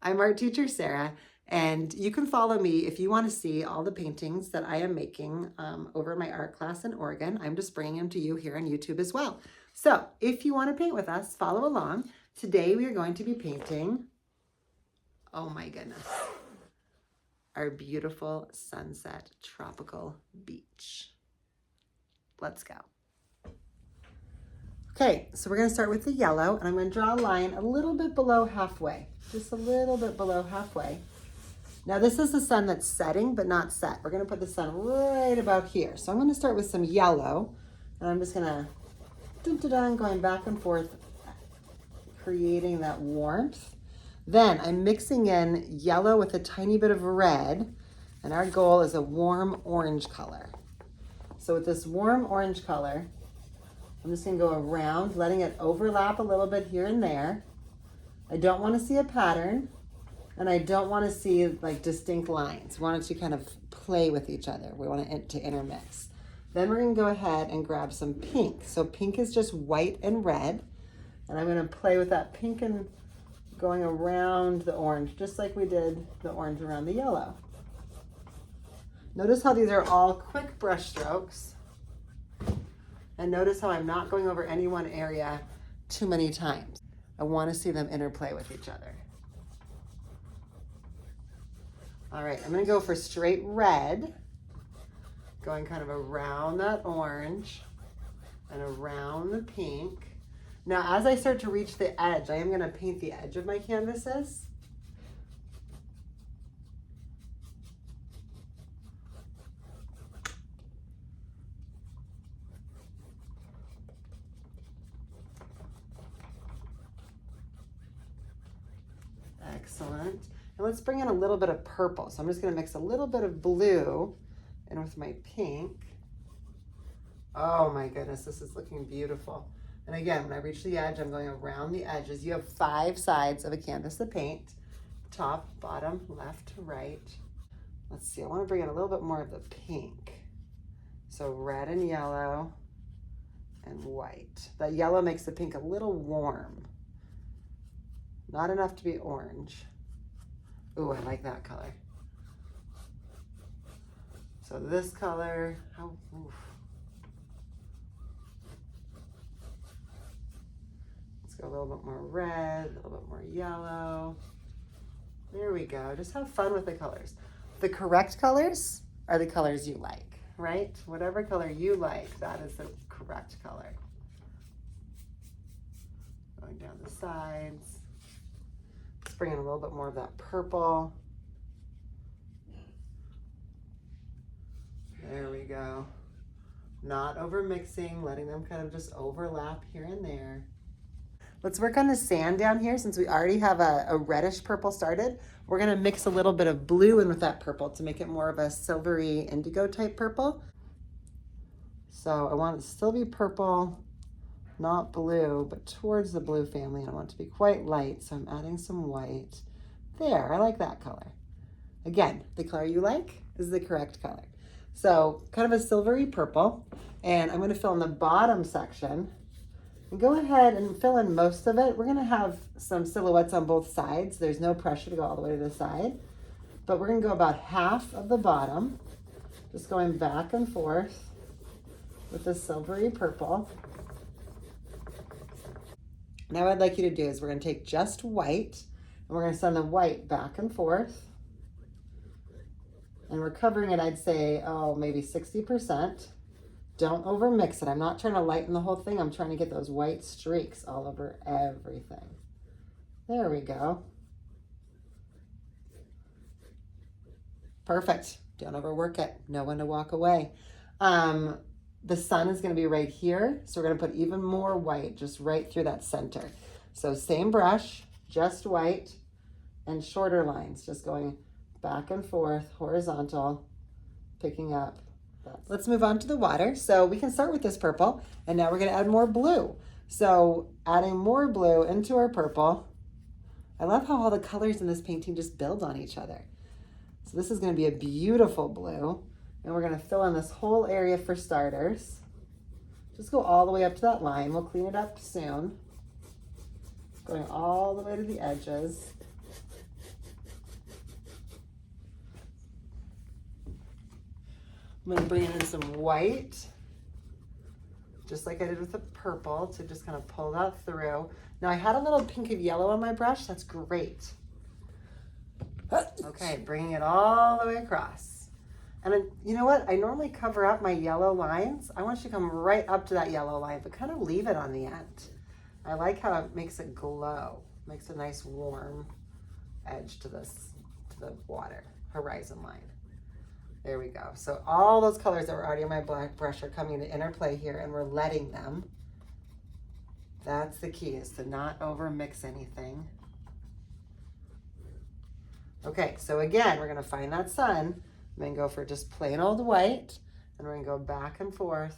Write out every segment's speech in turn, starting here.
I'm art teacher Sarah, and you can follow me if you want to see all the paintings that I am making over my art class in Oregon. I'm just bringing them to you here on YouTube as well. So if you want to paint with us, follow along. Today we are going to be painting, oh my goodness, our beautiful sunset tropical beach. Let's go. Okay, so we're going to start with the yellow, and I'm going to draw a line a little bit below halfway, just a little bit below halfway. Now this is the sun that's setting, but not set. We're going to put the sun right about here. So I'm going to start with some yellow, and I'm just going to going back and forth, creating that warmth. Then I'm mixing in yellow with a tiny bit of red, and our goal is a warm orange color. So with this warm orange color, I'm just gonna go around, letting it overlap a little bit here and there. I don't wanna see a pattern, and I don't wanna see like distinct lines. We want it to kind of play with each other. We want it to intermix. Then we're gonna go ahead and grab some pink. So pink is just white and red, and I'm gonna play with that pink and going around the orange, just like we did the orange around the yellow. Notice how these are all quick brush strokes. And notice how I'm not going over any one area too many times. I want to see them interplay with each other. All right, I'm going to go for straight red, going kind of around that orange and around the pink. Now, as I start to reach the edge, I am going to paint the edge of my canvases. Excellent. And let's bring in a little bit of purple. So I'm just going to mix a little bit of blue in with my pink. Oh my goodness, this is looking beautiful. And again, when I reach the edge, I'm going around the edges. You have 5 sides of a canvas to paint. Top, bottom, left to right. Let's see, I want to bring in a little bit more of the pink. So red and yellow and white. That yellow makes the pink a little warm. Not enough to be orange. Ooh, I like that color. So this color, let's go a little bit more red, a little bit more yellow. There we go. Just have fun with the colors. The correct colors are the colors you like, right? Whatever color you like, that is the correct color. Going down the sides. Bring in a little bit more of that purple. There we go. Not over mixing, letting them kind of just overlap here and there. Let's work on the sand down here. Since we already have a reddish purple started, we're gonna mix a little bit of blue in with that purple to make it more of a silvery indigo type purple. So I want it to still be purple, not blue, but towards the blue family. I want it to be quite light, so I'm adding some white. There, I like that color. Again, the color you like is the correct color. So kind of a silvery purple, and I'm gonna fill in the bottom section. And go ahead and fill in most of it. We're gonna have some silhouettes on both sides. There's no pressure to go all the way to the side, but we're gonna go about half of the bottom, just going back and forth with the silvery purple. Now what I'd like you to do is we're going to take just white, and we're going to send the white back and forth. And we're covering it, I'd say, maybe 60%. Don't over mix it. I'm not trying to lighten the whole thing. I'm trying to get those white streaks all over everything. There we go. Perfect. Don't overwork it. Know when to walk away. The sun is going to be right here, so we're going to put even more white just right through that center. So same brush, just white, and shorter lines, just going back and forth, horizontal, picking up. Let's move on to the water. So we can start with this purple, and now we're going to add more blue. So adding more blue into our purple. I love how all the colors in this painting just build on each other. So this is going to be a beautiful blue. And we're going to fill in this whole area for starters. Just go all the way up to that line. We'll clean it up soon. Going all the way to the edges. I'm gonna bring in some white, just like I did with the purple, to just kind of pull that through. Now I had a little pink and yellow on my brush, that's great. Okay, bringing it all the way across. And then, you know what? I normally cover up my yellow lines. I want you to come right up to that yellow line, but kind of leave it on the end. I like how it makes it glow, makes a nice warm edge to this, to the water, horizon line. There we go. So all those colors that were already on my black brush are coming into interplay here, and we're letting them. That's the key, is to not over mix anything. Okay, so again, we're gonna find that sun, and then go for just plain old white, and we're gonna go back and forth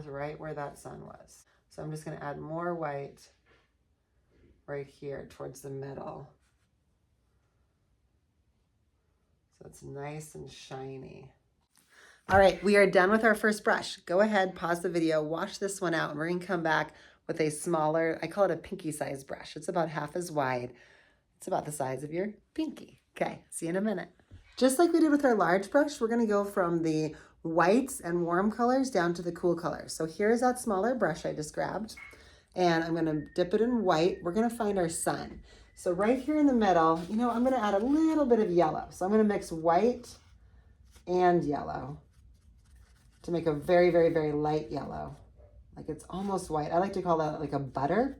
right where that sun was. So I'm just gonna add more white right here towards the middle. So it's nice and shiny. All right, we are done with our first brush. Go ahead, pause the video, wash this one out, and we're gonna come back with a smaller, I call it a pinky size brush. It's about half as wide. It's about the size of your pinky. Okay, see you in a minute. Just like we did with our large brush, we're gonna go from the whites and warm colors down to the cool colors. So here's that smaller brush I just grabbed, and I'm gonna dip it in white. We're gonna find our sun. So right here in the middle, you know, I'm gonna add a little bit of yellow. So I'm gonna mix white and yellow to make a very, very, very light yellow. Like it's almost white. I like to call that like a butter.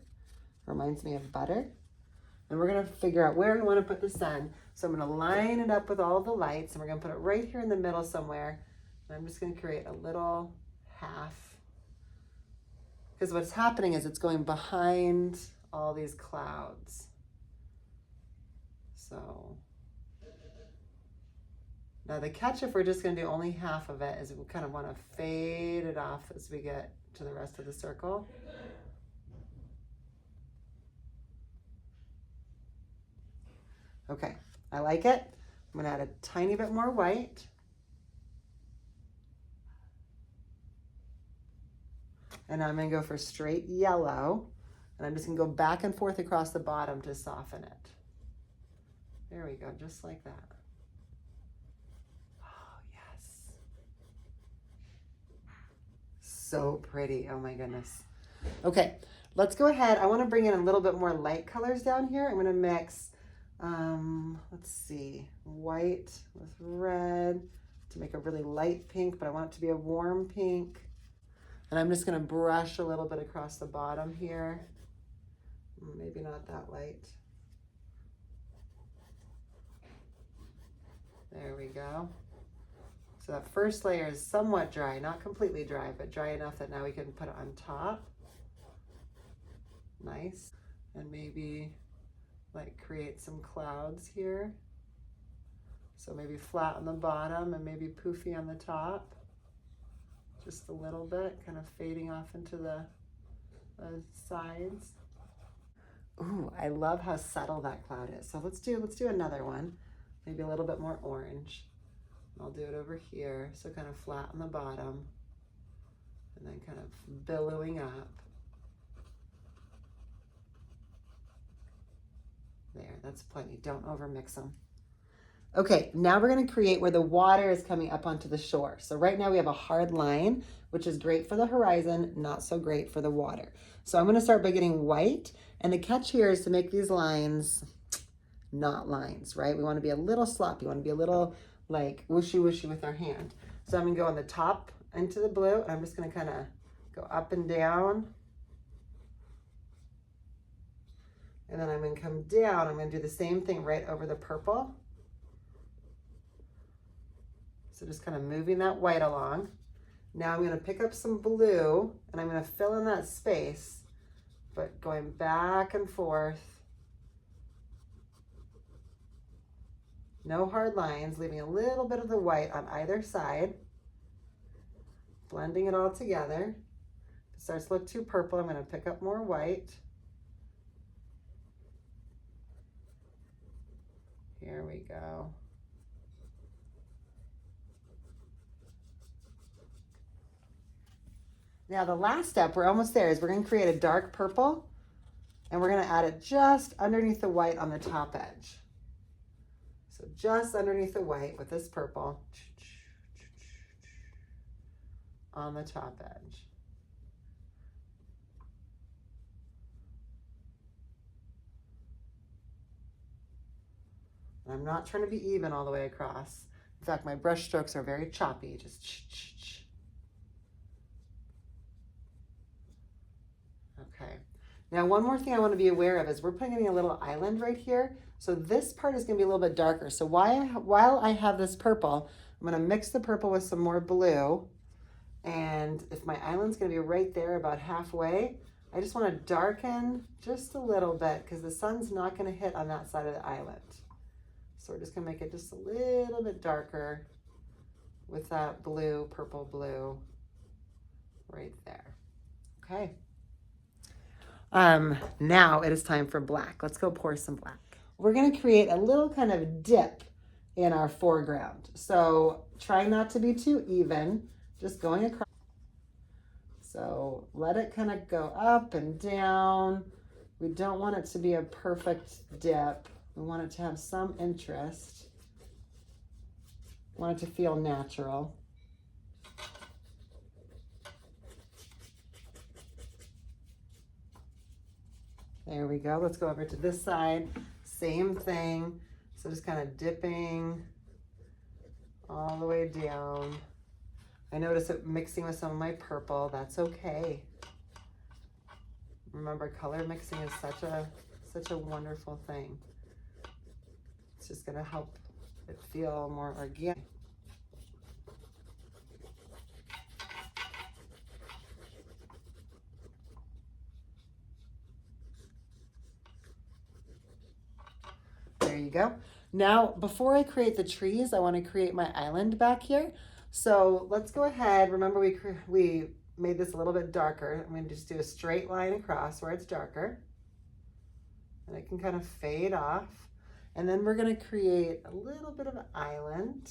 Reminds me of butter. And we're gonna figure out where we wanna put the sun. So I'm gonna line it up with all the lights, and we're gonna put it right here in the middle somewhere. And I'm just gonna create a little half. Because what's happening is it's going behind all these clouds. So now the catch, if we're just gonna do only half of it, is we kind of wanna fade it off as we get to the rest of the circle. Okay, I like it. I'm gonna add a tiny bit more white. And I'm gonna go for straight yellow. And I'm just gonna go back and forth across the bottom to soften it. There we go, just like that. Oh, yes. So pretty, oh my goodness. Okay, let's go ahead. I wanna bring in a little bit more light colors down here. I'm gonna mix, let's see, white with red to make a really light pink, but I want it to be a warm pink. And I'm just gonna brush a little bit across the bottom here. Maybe not that light. There we go. So that first layer is somewhat dry, not completely dry, but dry enough that now we can put it on top. Nice. And maybe like create some clouds here. So maybe flat on the bottom and maybe poofy on the top. Just a little bit, kind of fading off into the sides. Ooh, I love how subtle that cloud is. So let's do another one. Maybe a little bit more orange. I'll do it over here. So kind of flat on the bottom and then kind of billowing up. There, that's plenty. Don't overmix them. Okay, now we're gonna create where the water is coming up onto the shore. So right now we have a hard line, which is great for the horizon, not so great for the water. So I'm gonna start by getting white, and the catch here is to make these lines not lines, right? We wanna be a little sloppy, we wanna be a little like whooshy with our hand. So I'm gonna go on the top into the blue, and I'm just gonna kinda go up and down. And then I'm gonna come down, I'm gonna do the same thing right over the purple. So just kind of moving that white along. Now I'm gonna pick up some blue, and I'm gonna fill in that space, but going back and forth. No hard lines, leaving a little bit of the white on either side. Blending it all together. If it starts to look too purple, I'm gonna pick up more white. Here we go. Now the last step, we're almost there, is we're gonna create a dark purple, and we're gonna add it just underneath the white on the top edge. So just underneath the white with this purple. on the top edge. And I'm not trying to be even all the way across. In fact, my brush strokes are very choppy, just ch. Okay. Now, one more thing I want to be aware of is we're putting a little island right here. So this part is going to be a little bit darker. So while I have this purple, I'm going to mix the purple with some more blue. And if my island's going to be right there about halfway, I just want to darken just a little bit because the sun's not going to hit on that side of the island. So we're just going to make it just a little bit darker with that blue, purple blue right there. Okay. Now it is time for black. Let's go pour some black. We're going to create a little kind of dip in our foreground. So try not to be too even, just going across. So let it kind of go up and down. We don't want it to be a perfect dip. We want it to have some interest. We want it to feel natural. There we go. Let's go over to this side. Same thing. So just kind of dipping all the way down. I notice it mixing with some of my purple. That's okay. Remember, color mixing is such a wonderful thing. It's just going to help it feel more organic. There you go. Now, before I create the trees, I want to create my island back here. So let's go ahead. Remember, we made this a little bit darker. I'm going to just do a straight line across where it's darker. And it can kind of fade off. And then we're going to create a little bit of an island.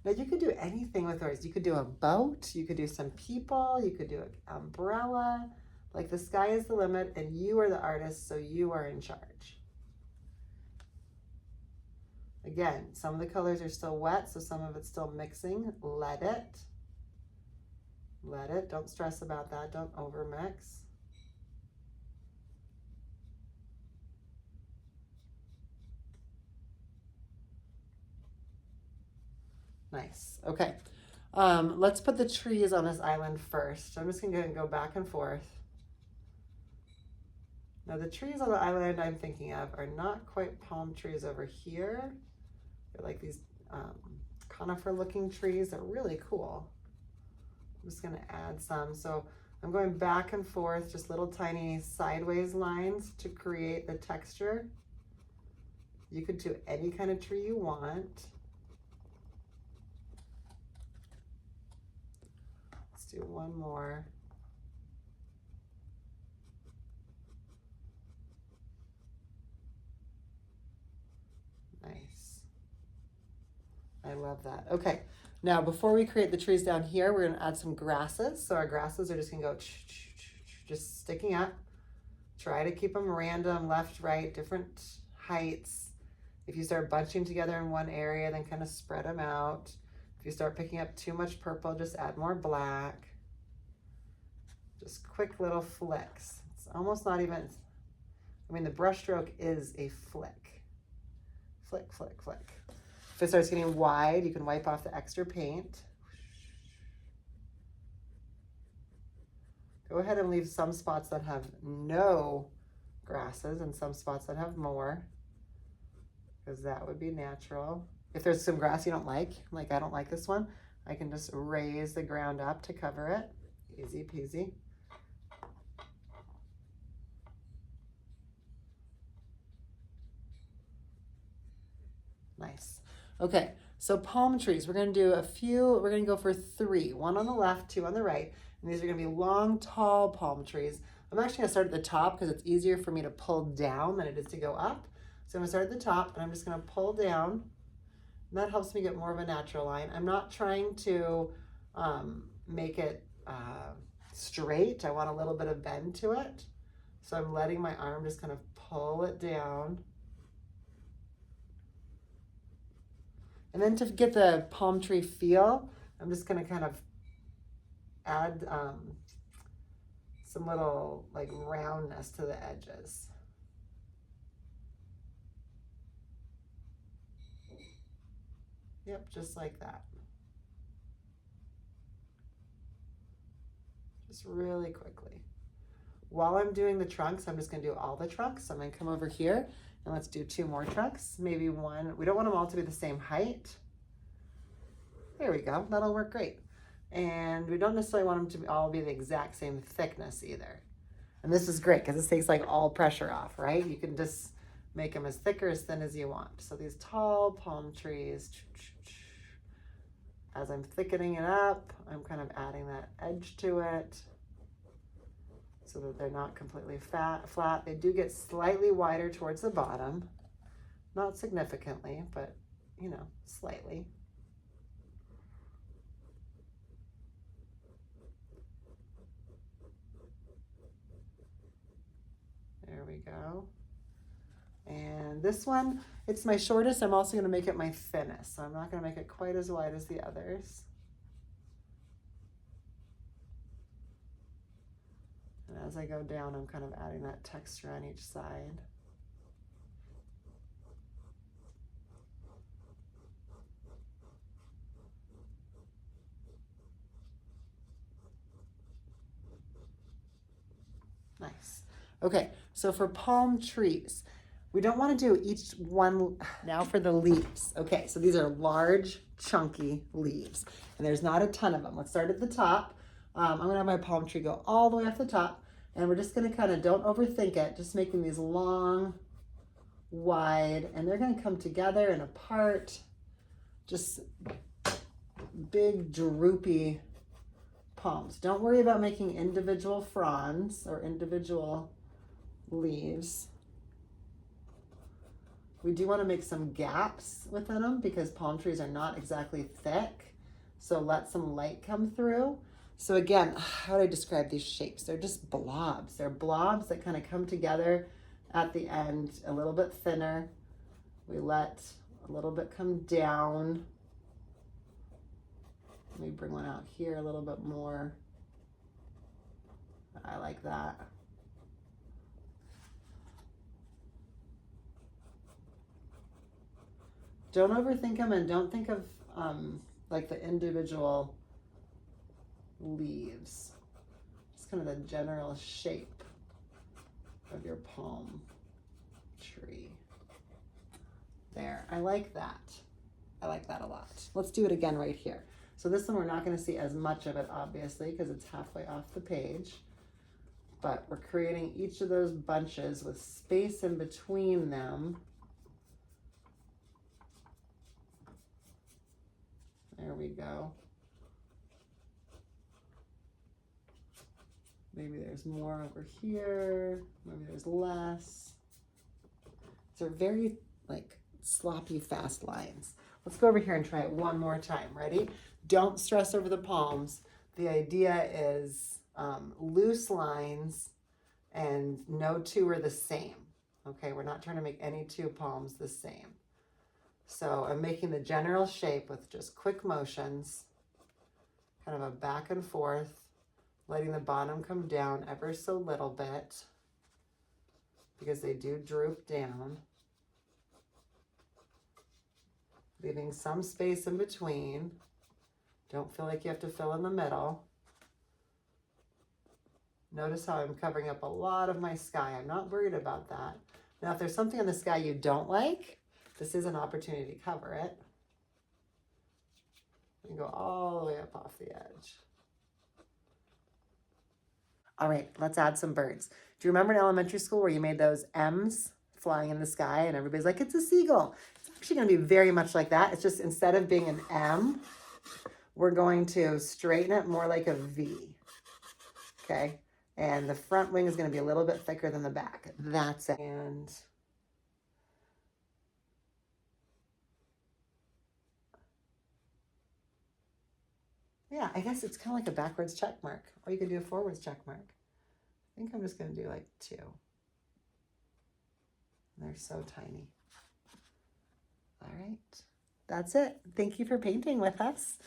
Now you could do anything with yours. You could do a boat, you could do some people, you could do an umbrella. Like the sky is the limit and you are the artist, so you are in charge. Again, some of the colors are still wet, so some of it's still mixing. Let it. Let it. Don't stress about that. Don't overmix. Nice. Okay. Let's put the trees on this island first. I'm just going to go back and forth. Now the trees on the island I'm thinking of are not quite palm trees over here. They're like these conifer looking trees. They're really cool. I'm just going to add some. So I'm going back and forth, just little tiny sideways lines to create the texture. You could do any kind of tree you want. Let's do one more. Nice. I love that. Okay, now before we create the trees down here, we're going to add some grasses. So our grasses are just going to go just sticking up. Try to keep them random, left, right, different heights. If you start bunching together in one area, then kind of spread them out. If you start picking up too much purple, just add more black. Just quick little flicks. It's almost not even, I mean, the brush stroke is a flick. Flick, flick, flick. If it starts getting wide, you can wipe off the extra paint. Go ahead and leave some spots that have no grasses and some spots that have more, because that would be natural. If there's some grass you don't like I don't like this one, I can just raise the ground up to cover it. Easy peasy. Nice. Okay, so palm trees, we're going to do a few, we're going to go for 3, 1 on the left, 2 on the right, and these are going to be long, tall palm trees. I'm actually going to start at the top because it's easier for me to pull down than it is to go up. So I'm going to start at the top and I'm just going to pull down, and that helps me get more of a natural line. I'm not trying to make it straight. I want a little bit of bend to it. So I'm letting my arm just kind of pull it down. And then to get the palm tree feel, I'm just gonna kind of add some little like roundness to the edges. Yep, just like that. Just really quickly. While I'm doing the trunks, I'm just gonna do all the trunks. I'm gonna come over here and let's do 2 more trunks, maybe 1. We don't want them all to be the same height. There we go, that'll work great. And we don't necessarily want them to all be the exact same thickness either. And this is great because this takes like all pressure off, right? You can just make them as thick or as thin as you want. So these tall palm trees, as I'm thickening it up, I'm kind of adding that edge to it so that they're not completely flat. They do get slightly wider towards the bottom, not significantly, but you know, slightly. There we go. And this one, it's my shortest. I'm also gonna make it my thinnest. So I'm not gonna make it quite as wide as the others. And as I go down, I'm kind of adding that texture on each side. Nice. Okay, so for palm trees, we don't want to do each one. Now for the leaves. Okay, so these are large, chunky leaves, and there's not a ton of them. Let's start at the top. I'm gonna have my palm tree go all the way off the top, and we're just gonna kind of, don't overthink it, just making these long, wide, and they're gonna come together and apart. Just big, droopy palms. Don't worry about making individual fronds or individual leaves. We do want to make some gaps within them because palm trees are not exactly thick. So let some light come through. So again, how do I describe these shapes? They're just blobs. They're blobs that kind of come together at the end, a little bit thinner. We let a little bit come down. Let me bring one out here a little bit more. I like that. Don't overthink them and don't think of like the individual leaves. It's kind of the general shape of your palm tree. There, I like that. I like that a lot. Let's do it again right here. So this one we're not going to see as much of it, obviously, because it's halfway off the page. But we're creating each of those bunches with space in between them. There we go. Maybe there's more over here. Maybe there's less. They're very like sloppy, fast lines. Let's go over here and try it one more time. Ready? Don't stress over the palms. The idea is loose lines and no 2 are the same. Okay, we're not trying to make any 2 palms the same. So I'm making the general shape with just quick motions, kind of a back and forth, letting the bottom come down ever so little bit because they do droop down. Leaving some space in between. Don't feel like you have to fill in the middle. Notice how I'm covering up a lot of my sky. I'm not worried about that. Now, if there's something in the sky you don't like, this is an opportunity to cover it. And go all the way up off the edge. All right, let's add some birds. Do you remember in elementary school where you made those M's flying in the sky and everybody's like, it's a seagull? It's actually gonna be very much like that. It's just instead of being an M, we're going to straighten it more like a V, okay? And the front wing is gonna be a little bit thicker than the back. That's it. And yeah, I guess it's kind of like a backwards check mark, or you could do a forwards check mark. I think I'm just gonna do like 2. They're so tiny. All right. That's it. Thank you for painting with us.